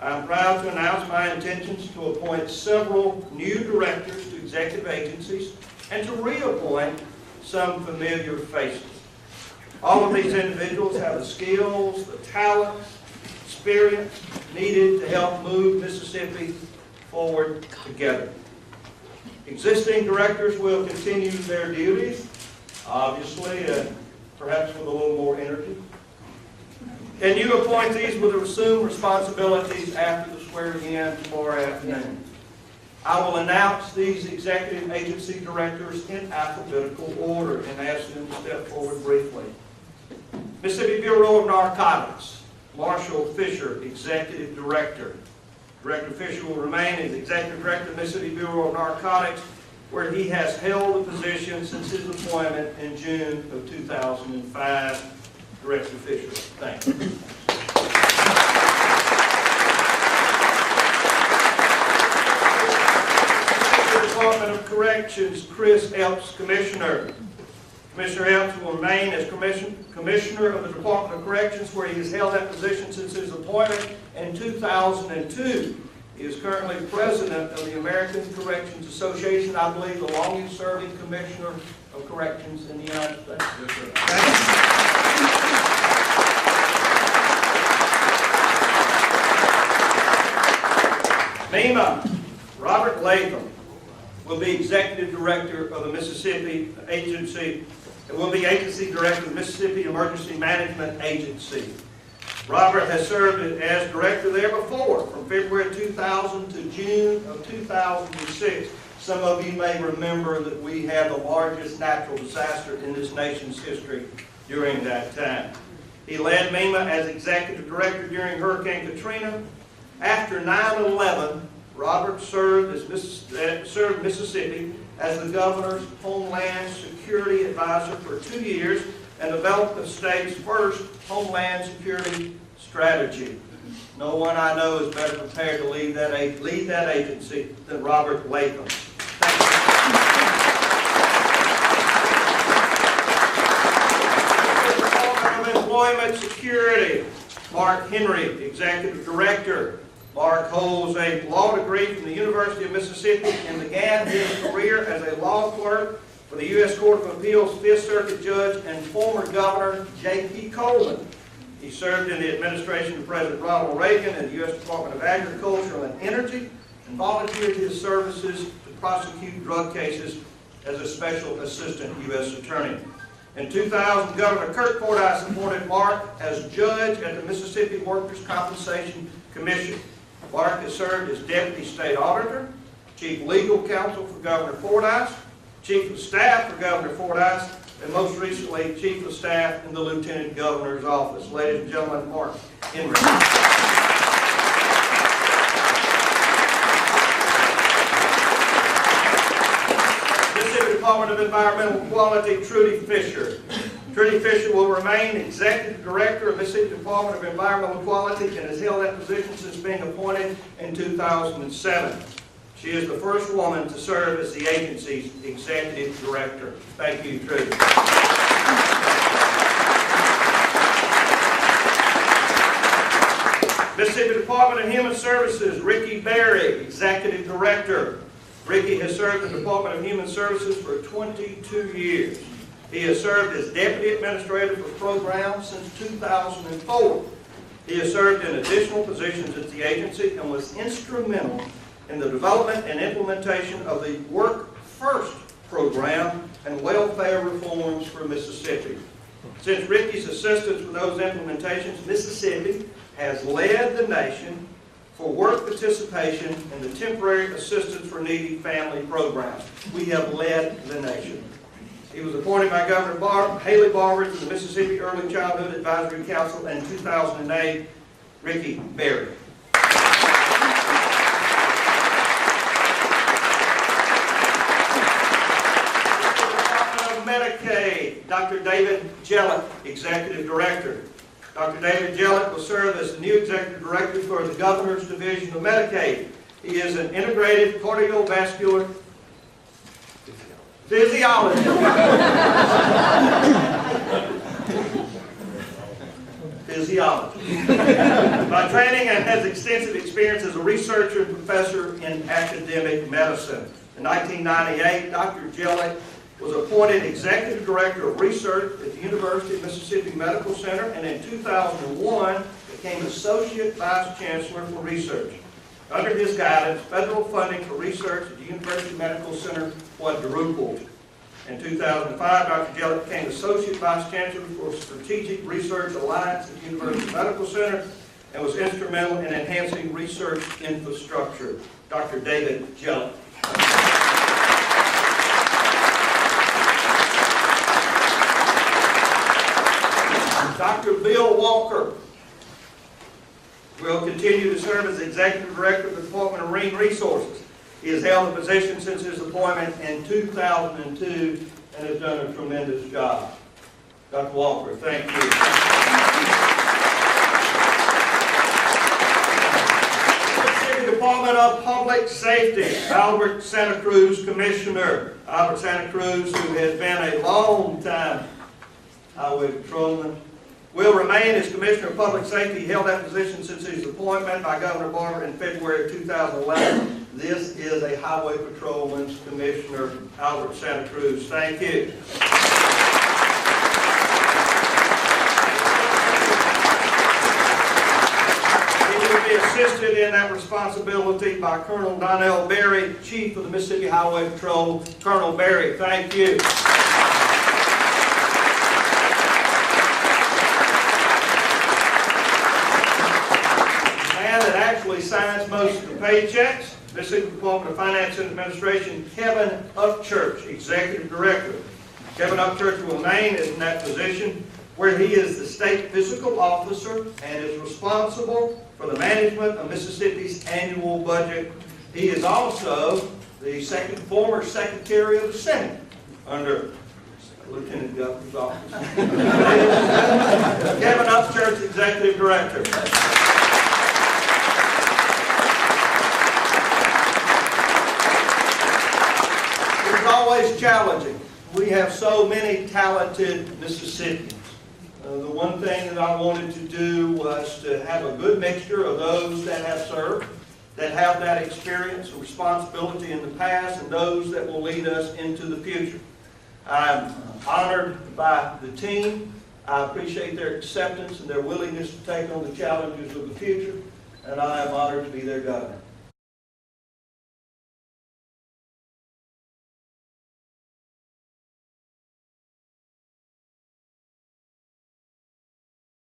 I am proud to announce my intentions to appoint several new directors to executive agencies and to reappoint some familiar faces. All of these individuals have the skills, the talent, experience needed to help move Mississippi forward together. Existing directors will continue their duties, obviously, perhaps with a little more energy. And new appointees will assume responsibilities after the swearing-in tomorrow afternoon. I will announce these executive agency directors in alphabetical order and ask them to step forward briefly. Mississippi Bureau of Narcotics, Marshall Fisher, Executive Director. Director Fisher will remain as Executive Director of Mississippi Bureau of Narcotics, where he has held the position since his appointment in June of 2005. Director Fisher, thank you. Department of Corrections, Chris Epps, Commissioner. Commissioner Epps will remain as Commissioner of the Department of Corrections, where he has held that position since his appointment in 2002. He is currently President of the American Corrections Association, I believe the longest-serving Commissioner of Corrections in the United States. Yes, sir. MEMA, Robert Latham, will be Executive Director of the Mississippi Agency, and will be Agency Director of the Mississippi Emergency Management Agency. Robert has served as Director there before, from February 2000 to June of 2006. Some of you may remember that we had the largest natural disaster in this nation's history during that time. He led MEMA as Executive Director during Hurricane Katrina. After 9/11, Robert served Mississippi as the Governor's Homeland Security Advisor for 2 years and developed the state's first Homeland Security strategy. No one I know is better prepared to lead that agency than Robert Latham. Department of Employment Security, Mark Henry, Executive Director. Mark holds a law degree from the University of Mississippi and began his career as a law clerk for the U.S. Court of Appeals 5th Circuit Judge and former Governor J.P. Coleman. He served in the administration of President Ronald Reagan and the U.S. Department of Agriculture and Energy and volunteered his services to prosecute drug cases as a special assistant U.S. attorney. In 2000, Governor Kirk Fordyce appointed Mark as judge at the Mississippi Workers' Compensation Commission. Mark has served as Deputy State Auditor, Chief Legal Counsel for Governor Fordyce, Chief of Staff for Governor Fordyce, and most recently, Chief of Staff in the Lieutenant Governor's Office. Ladies and gentlemen, Mark Henry. Mississippi Department of Environmental Quality, Trudy Fisher. Trudy Fisher will remain Executive Director of Mississippi Department of Environmental Quality and has held that position since being appointed in 2007. She is the first woman to serve as the agency's Executive Director. Thank you, Trudy. Mississippi Department of Human Services, Ricky Berry, Executive Director. Ricky has served in the Department of Human Services for 22 years. He has served as Deputy Administrator for Programs since 2004. He has served in additional positions at the agency and was instrumental in the development and implementation of the Work First program and welfare reforms for Mississippi. Since Ricky's assistance with those implementations, Mississippi has led the nation for work participation in the Temporary Assistance for Needy Family programs. We have led the nation. He was appointed by Governor Haley Barbour to the Mississippi Early Childhood Advisory Council in 2008. Ricky Berry. Department of Medicaid, Dr. David Jellett, Executive Director. Dr. David Jellett will serve as the new Executive Director for the Governor's Division of Medicaid. He is an integrated cardiovascular physiologist. physiology. By training, and has extensive experience as a researcher and professor in academic medicine. In 1998, Dr. Jellick was appointed Executive Director of Research at the University of Mississippi Medical Center, and in 2001 became Associate Vice Chancellor for Research. Under his guidance, federal funding for research at the University Medical Center quadrupled. In 2005, Dr. Jellick became Associate Vice Chancellor for Strategic Research Alliance at the University Medical Center and was instrumental in enhancing research infrastructure. Dr. David Jellick. Dr. Bill Walker will continue to serve as Executive Director of the Department of Marine Resources. He has held the position since his appointment in 2002 and has done a tremendous job. Dr. Walker, thank you. Mississippi Department of Public Safety, Albert Santa Cruz Commissioner. Albert Santa Cruz, who has been a long time highway patrolman, will remain as Commissioner of Public Safety. He held that position since his appointment by Governor Barber in February of 2011. This is a Highway Patrolman's Commissioner, Albert Santa Cruz. Thank you. He will be assisted in that responsibility by Colonel Donnell Berry, Chief of the Mississippi Highway Patrol. Colonel Berry, thank you. Signs most of the paychecks. Mississippi Department of Finance and Administration, Kevin Upchurch, Executive Director. Kevin Upchurch will remain in that position where he is the State Fiscal Officer and is responsible for the management of Mississippi's annual budget. He is also the former Secretary of the Senate under Lieutenant Governor's office. Kevin Upchurch, Executive Director. Always challenging. We have so many talented Mississippians. The one thing that I wanted to do was to have a good mixture of those that have served, that have that experience and responsibility in the past, and those that will lead us into the future. I'm honored by the team. I appreciate their acceptance and their willingness to take on the challenges of the future, and I am honored to be their governor.